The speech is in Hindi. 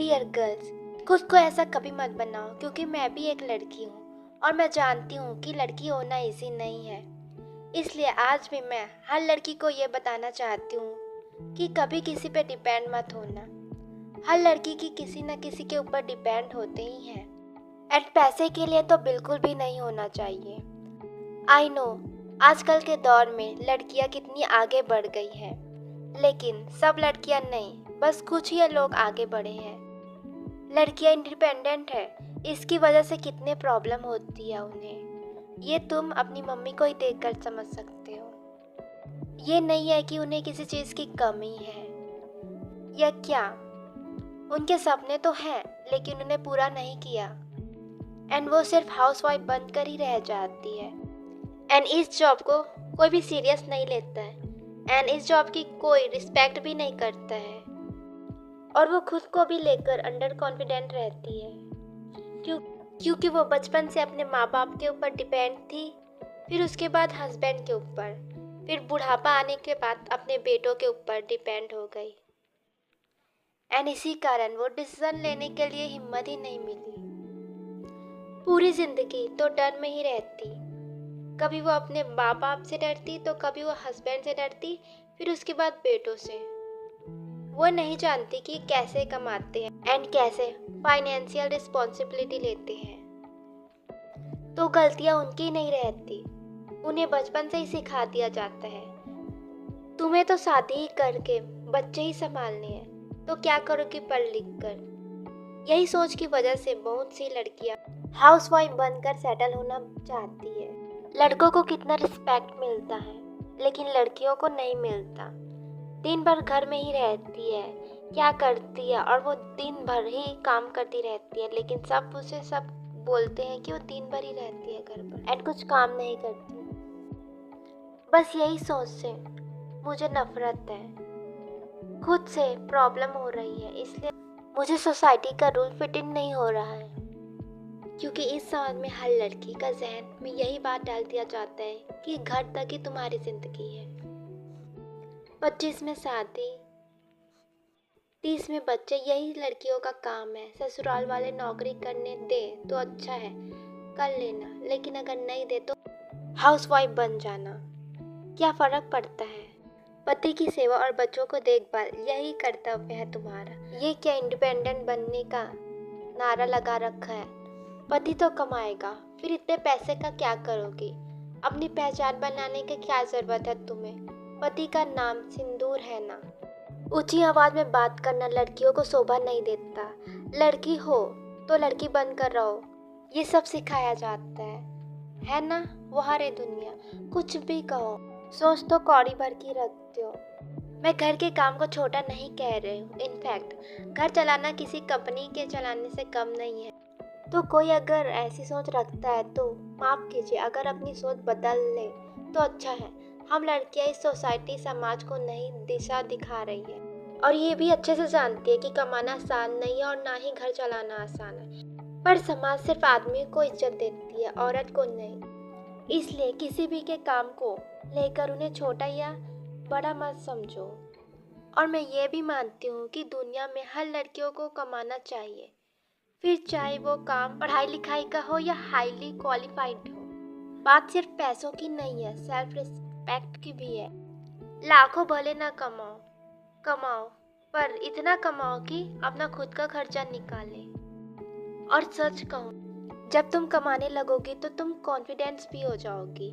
डियर गर्ल्स, खुद को ऐसा कभी मत बनाओ क्योंकि मैं भी एक लड़की हूँ और मैं जानती हूँ कि लड़की होना इजी नहीं है। इसलिए आज भी मैं हर लड़की को ये बताना चाहती हूँ कि कभी किसी पे डिपेंड मत होना। हर लड़की की किसी न किसी के ऊपर डिपेंड होते ही हैं एंड पैसे के लिए तो बिल्कुल भी नहीं होना चाहिए। आई नो आजकल के दौर में लड़कियाँ कितनी आगे बढ़ गई हैं, लेकिन सब लड़कियाँ नहीं, बस कुछ ही लोग आगे बढ़े हैं। लड़कियाँ इंडिपेंडेंट है, इसकी वजह से कितने प्रॉब्लम होती है उन्हें, ये तुम अपनी मम्मी को ही देखकर समझ सकते हो। ये नहीं है कि उन्हें किसी चीज़ की कमी है या क्या, उनके सपने तो हैं लेकिन उन्हें पूरा नहीं किया एंड वो सिर्फ हाउसवाइफ बनकर ही रह जाती है। एंड इस जॉब को कोई भी सीरियस नहीं लेता है एंड इस जॉब की कोई रिस्पेक्ट भी नहीं करता है और वो खुद को भी लेकर अंडर कॉन्फिडेंट रहती है क्योंकि वो बचपन से अपने माँ बाप के ऊपर डिपेंड थी, फिर उसके बाद हस्बैंड के ऊपर, फिर बुढ़ापा आने के बाद अपने बेटों के ऊपर डिपेंड हो गई एंड इसी कारण वो डिसीजन लेने के लिए हिम्मत ही नहीं मिली। पूरी जिंदगी तो डर में ही रहती, कभी वो अपने माँ बाप से डरती तो कभी वो हस्बैंड से डरती, फिर उसके बाद बेटों से। वो नहीं जानती कि कैसे कमाते हैं एंड कैसे फाइनेंशियल रिस्पॉन्सिबिलिटी लेते हैं। तो गलतियां उनकी नहीं रहती, उन्हें बचपन से ही सिखा दिया जाता है तुम्हें तो शादी ही करके बच्चे ही संभालने हैं, तो क्या करोगी पढ़ लिख कर। यही सोच की वजह से बहुत सी लड़कियां हाउसवाइफ बनकर सेटल होना चाहती है। लड़कों को कितना रिस्पेक्ट मिलता है लेकिन लड़कियों को नहीं मिलता। दिन भर घर में ही रहती है, क्या करती है, और वो दिन भर ही काम करती रहती है, लेकिन सब बोलते हैं कि वो दिन भर ही रहती है घर पर एंड कुछ काम नहीं करती। बस यही सोच से मुझे नफरत है, खुद से प्रॉब्लम हो रही है, इसलिए मुझे सोसाइटी का रूल फिट इन नहीं हो रहा है क्योंकि इस समाज में हर लड़की का जहन में यही बात डाल दिया जाता है कि घर तक ही तुम्हारी जिंदगी है। 25 में शादी, 30 में बच्चे, यही लड़कियों का काम है। ससुराल वाले नौकरी करने दे तो अच्छा है, कर लेना, लेकिन अगर नहीं दे तो हाउसवाइफ बन जाना। क्या फ़र्क पड़ता है? पति की सेवा और बच्चों को देखभाल, यही कर्तव्य है तुम्हारा। ये क्या इंडिपेंडेंट बनने का नारा लगा रखा है? पति तो कमाएगा, फिर इतने पैसे का क्या करोगी? अपनी पहचान बनाने की क्या ज़रूरत है तुम्हें? पति का नाम सिंदूर है ना। ऊंची आवाज में बात करना लड़कियों को शोभा नहीं देता। लड़की हो तो लड़की बनकर रहो, ये सब सिखाया जाता है ना। वो हरे दुनिया कुछ भी कहो, सोच तो कौड़ी भर की रखते हो। मैं घर के काम को छोटा नहीं कह रही हूँ, इनफैक्ट घर चलाना किसी कंपनी के चलाने से कम नहीं है। तो कोई अगर ऐसी सोच रखता है तो माफ़ कीजिए, अगर अपनी सोच बदल ले तो अच्छा है। हम लड़कियां इस सोसाइटी समाज को नई दिशा दिखा रही है और ये भी अच्छे से जानती है कि कमाना आसान नहीं है और ना ही घर चलाना आसान है, पर समाज सिर्फ आदमी को इज्जत देती है, औरत को नहीं। इसलिए किसी भी के काम को लेकर उन्हें छोटा या बड़ा मत समझो। और मैं ये भी मानती हूँ कि दुनिया में हर लड़कियों को कमाना चाहिए, फिर चाहे वो काम पढ़ाई लिखाई का हो या हाईली क्वालिफाइड हो। बात सिर्फ पैसों की नहीं है, सेल्फ रिस्पेक्ट की भी है। लाखों भले ना कमाओ पर इतना कमाओ कि अपना खुद का खर्चा निकाले। और सच कहूँ, जब तुम कमाने लगोगी तो तुम कॉन्फिडेंस भी हो जाओगी